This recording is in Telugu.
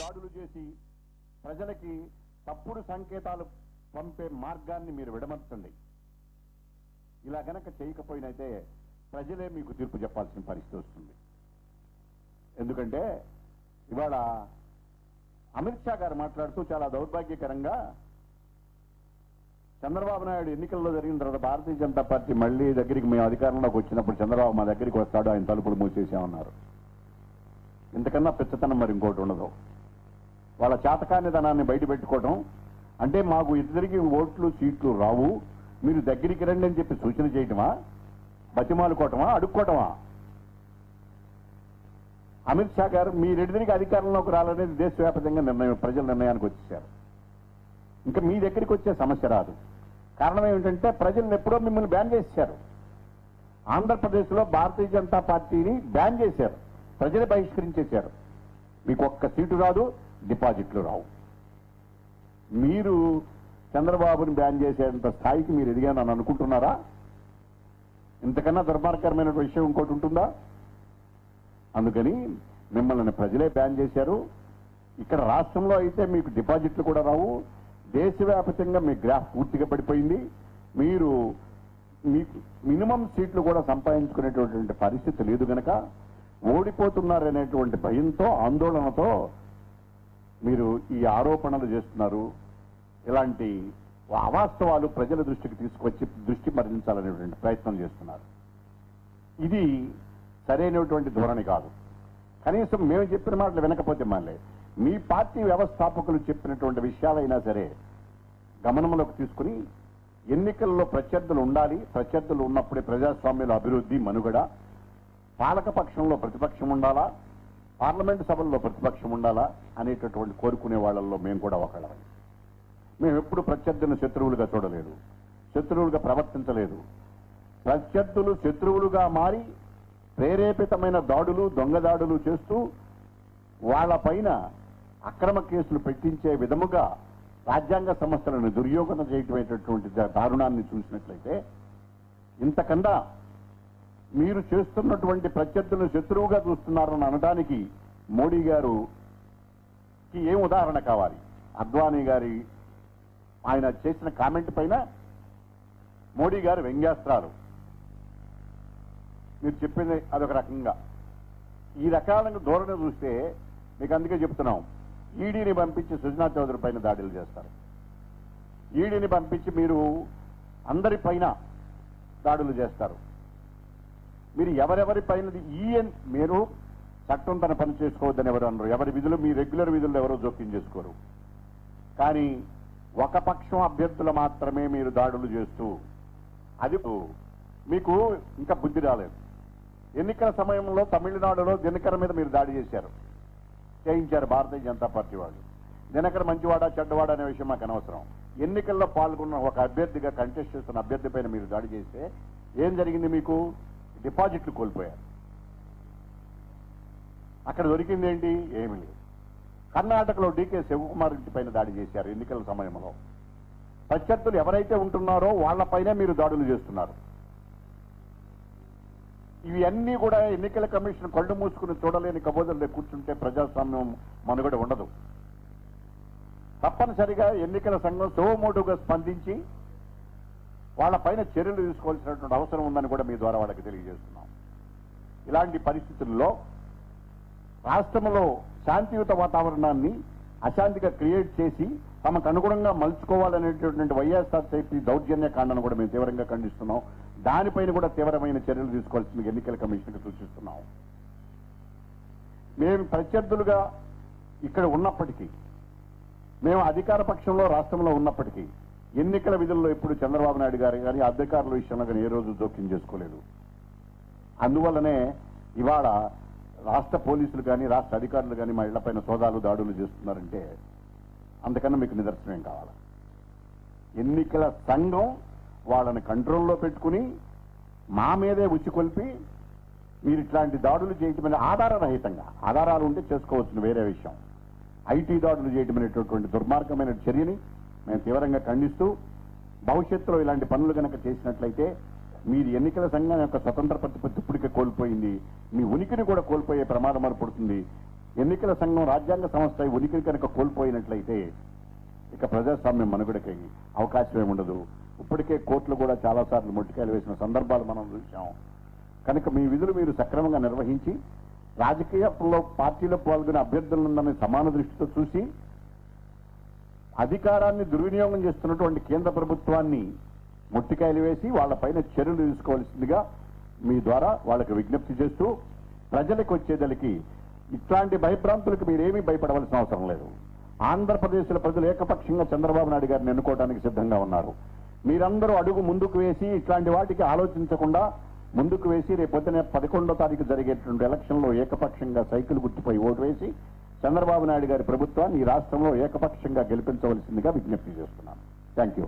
దాడులు చేసి ప్రజలకి తప్పుడు సంకేతాలు పంపే మార్గాన్ని మీరు విడమర్చండి. ఇలా గనక చేయకపోయినైతే ప్రజలే మీకు తీర్పు చెప్పాల్సిన పరిస్థితి వస్తుంది. ఎందుకంటే ఇవాళ అమిత్ షా గారు మాట్లాడుతూ చాలా దౌర్భాగ్యకరంగా చంద్రబాబు నాయుడు ఎన్నికల్లో జరిగిన తర్వాత భారతీయ జనతా పార్టీ మళ్లీ దగ్గరికి మేము అధికారంలోకి వచ్చినప్పుడు చంద్రబాబు మా దగ్గరికి వస్తాడు, ఆయన తలుపులు మూసేసామన్నారు. ఇంతకన్నా పెచ్చతనం మరి ఇంకోటి ఉండదు. వాళ్ళ చేతకాని ధనాన్ని బయట పెట్టుకోవడం అంటే మాకు ఇద్దరికి ఓట్లు సీట్లు రావు, మీరు దగ్గరికి రండి అని చెప్పి సూచన చేయటమా, బతిమాలుకోవటమా, అడుక్కోవటమా? అమిత్ షా గారు మీరిద్దరికి అధికారంలోకి రాలనేది దేశవ్యాప్తంగా ప్రజల నిర్ణయానికి వచ్చేశారు. ఇంకా మీ దగ్గరికి వచ్చే సమస్య రాదు. కారణం ఏమిటంటే ప్రజలు ఎప్పుడో మిమ్మల్ని బ్యాన్ చేశారు. ఆంధ్రప్రదేశ్లో భారతీయ జనతా పార్టీని బ్యాన్ చేశారు, ప్రజలు బహిష్కరించేశారు. మీకు ఒక్క సీటు రాదు, డిపాజిట్లు రావు. మీరు చంద్రబాబుని బ్యాన్ చేసేంత స్థాయికి మీరు ఎదిగానని అనుకుంటున్నారా? ఇంతకన్నా దుర్మార్గకరమైన విషయం ఇంకోటి ఉంటుందా? అందుకని మిమ్మల్ని ప్రజలే బ్యాన్ చేశారు. ఇక్కడ రాష్ట్రంలో అయితే మీకు డిపాజిట్లు కూడా రావు. దేశవ్యాప్తంగా మీ గ్రాఫ్ పూర్తిగా పడిపోయింది. మీరు మీకు మినిమం సీట్లు కూడా సంపాదించుకునేటటువంటి పరిస్థితి లేదు గనక ఓడిపోతున్నారనేటువంటి భయంతో, ఆందోళనతో మీరు ఈ ఆరోపణలు చేస్తున్నారు. ఇలాంటి అవాస్తవాలు ప్రజల దృష్టికి తీసుకొచ్చి దృష్టి మరలించాలనేటువంటి ప్రయత్నం చేస్తున్నారు. ఇది సరైనటువంటి ధోరణి కాదు. కనీసం మేము చెప్పిన మాటలు వినకపోతే మళ్ళీ మీ పార్టీ వ్యవస్థాపకులు చెప్పినటువంటి విషయాలైనా సరే గమనంలోకి తీసుకుని ఎన్నికల్లో ప్రత్యర్థులు ఉండాలి, ప్రత్యర్థులు ఉన్నప్పుడే ప్రజాస్వామ్యంలో అభివృద్ధి, మనుగడ, పాలకపక్షంలో ప్రతిపక్షం ఉండాలా, పార్లమెంటు సభల్లో ప్రతిపక్షం ఉండాలా అనేటటువంటి కోరుకునే వాళ్ళల్లో మేము కూడా ఒకళ్ళం. మేము ఎప్పుడు ప్రత్యర్థులను శత్రువులుగా చూడలేదు, శత్రువులుగా ప్రవర్తించలేదు. ప్రత్యర్థులు శత్రువులుగా మారి ప్రేరేపితమైన దాడులు, దొంగ దాడులు చేస్తూ వాళ్లపైన అక్రమ కేసులు పెట్టించే విధముగా రాజ్యాంగ సంస్థలను దుర్యోగన చేయటమైనటువంటి దారుణాన్ని చూసినట్లయితే ఇంతకన్నా మీరు చేస్తున్నటువంటి ప్రత్యర్థులను శత్రువుగా చూస్తున్నారని అనడానికి మోడీ గారికి ఏం ఉదాహరణ కావాలి? అద్వానీ గారి ఆయన చేసిన కామెంట్ పైన మోడీ గారు వ్యంగ్యాస్త్రాలు. మీరు చెప్పింది అదొక రకంగా. ఈ రకాలను ధోరణి చూస్తే మీకు అందుకే చెప్తున్నాం, ఈడీని పంపించి సుజనా చౌదరి పైన దాడులు చేస్తారు. ఈడీని పంపించి మీరు అందరి పైన దాడులు చేస్తారు. మీరు ఎవరెవరి పైన మీరు చట్టం తన పని చేసుకోవద్దని ఎవరు అన్నారు. ఎవరి విధులు మీ రెగ్యులర్ విధుల్లో ఎవరో జోక్యం చేసుకోరు. కానీ ఒక పక్షం అభ్యర్థులు మాత్రమే మీరు దాడులు చేస్తూ, అది మీకు ఇంకా బుద్ధి రాలేదు. ఎన్నికల సమయంలో తమిళనాడులో దినకర్ మీద మీరు దాడి చేయించారు భారతీయ జనతా పార్టీ వాళ్ళు. దినకర్ మంచివాడా చెడ్డవాడా అనే విషయం మాకు అనవసరం. ఎన్నికల్లో పాల్గొన్న ఒక అభ్యర్థిగా కంటెస్ట్ చేస్తున్న అభ్యర్థి పైన మీరు దాడి చేస్తే ఏం జరిగింది? మీకు డిపాజిట్లు కోల్పోయారు. అక్కడ దొరికింది ఏంటి? ఏమీ లేదు. కర్ణాటకలో డీకే శివకుమార్ ఇంటి పైన దాడి చేశారు ఎన్నికల సమయంలో. ప్రత్యర్థులు ఎవరైతే ఉంటున్నారో వాళ్లపైనే మీరు దాడులు చేస్తున్నారు. ఇవి అన్నీ కూడా ఎన్నికల కమిషన్ కళ్ళు మూసుకుని చూడలేని కబోదల్లో కూర్చుంటే ప్రజాస్వామ్యం మనుగడ ఉండదు. తప్పనిసరిగా ఎన్నికల సంఘం సోమోటుగా స్పందించి వాళ్ళపైన చర్యలు తీసుకోవాల్సినటువంటి అవసరం ఉందని కూడా మీ ద్వారా వాళ్ళకి తెలియజేస్తున్నాం. ఇలాంటి పరిస్థితుల్లో రాష్ట్రంలో శాంతియుత వాతావరణాన్ని అశాంతిగా క్రియేట్ చేసి తమకు అనుగుణంగా మలుచుకోవాలనేటటువంటి వైఎస్ఆర్సీపీ దౌర్జన్య కాండను కూడా మేము తీవ్రంగా ఖండిస్తున్నాం. దానిపైన కూడా తీవ్రమైన చర్యలు తీసుకోవాల్సింది ఎన్నికల కమిషన్కి సూచిస్తున్నాం. మేము ప్రత్యర్థులుగా ఇక్కడ ఉన్నప్పటికీ, మేము అధికార పక్షంలో రాష్ట్రంలో ఉన్నప్పటికీ ఎన్నికల విధుల్లో ఇప్పుడు చంద్రబాబు నాయుడు గారు కానీ అధికారుల విషయంలో కానీ ఏ రోజు జోక్యం చేసుకోలేదు. అందువల్లనే ఇవాళ రాష్ట్ర పోలీసులు కానీ రాష్ట్ర అధికారులు కానీ మా ఇళ్లపైన సోదాలు దాడులు చేస్తున్నారంటే అంతకన్నా మీకు నిదర్శనం కావాలి. ఎన్నికల సంఘం వాళ్ళని కంట్రోల్లో పెట్టుకుని మా మీదే ఉచ్చికొల్పి మీరు ఇట్లాంటి దాడులు చేయటం ఆధారరహితంగా, ఆధారాలు ఉంటే చేసుకోవచ్చు వేరే విషయం, ఐటీ దాడులు చేయటం అనేటటువంటి దుర్మార్గమైన చర్యని మేము తీవ్రంగా ఖండిస్తూ భవిష్యత్తులో ఇలాంటి పనులు కనుక చేసినట్లయితే మీరు ఎన్నికల సంఘం యొక్క స్వతంత్ర ప్రతిపత్తి ఇప్పటికే కోల్పోయింది, మీ ఉనికిని కూడా కోల్పోయే ప్రమాదం ఏర్పడుతుంది. ఎన్నికల సంఘం రాజ్యాంగ సంస్థ ఉనికిని కనుక కోల్పోయినట్లయితే ఇక ప్రజాస్వామ్యం మనుగడకి అవకాశం ఏముండదు. ఇప్పటికే కోర్టులు కూడా చాలాసార్లు మొట్టికాయలు వేసిన సందర్భాలు మనం చూసాం. కనుక మీ విధులు మీరు సక్రమంగా నిర్వహించి రాజకీయాల్లో పార్టీలో పాల్గొనే అభ్యర్థులందరినీ సమాన దృష్టితో చూసి అధికారాన్ని దుర్వినియోగం చేస్తున్నటువంటి కేంద్ర ప్రభుత్వాన్ని మొట్టికాయలు వేసి వాళ్ళపైన చర్యలు తీసుకోవాల్సిందిగా మీ ద్వారా వాళ్ళకి విజ్ఞప్తి చేస్తూ, ప్రజలకు వచ్చేదలికి ఇట్లాంటి భయభ్రాంతులకు మీరేమీ భయపడవలసిన అవసరం లేదు. ఆంధ్రప్రదేశ్లో ప్రజలు ఏకపక్షంగా చంద్రబాబు నాయుడు గారిని ఎన్నుకోవడానికి సిద్ధంగా ఉన్నారు. మీరందరూ అడుగు ముందుకు వేసి ఇట్లాంటి వాటికి ఆలోచించకుండా ముందుకు వేసి రేపొద్దున 11వ తారీఖు జరిగేటువంటి ఎలక్షన్లో ఏకపక్షంగా సైకిల్ గుర్తుపై ఓటు వేసి చంద్రబాబు నాయుడు గారి ప్రభుత్వాన్ని ఈ రాష్ట్రంలో ఏకపక్షంగా గెలిపించవలసిందిగా విజ్ఞప్తి చేస్తున్నాను. Thank you.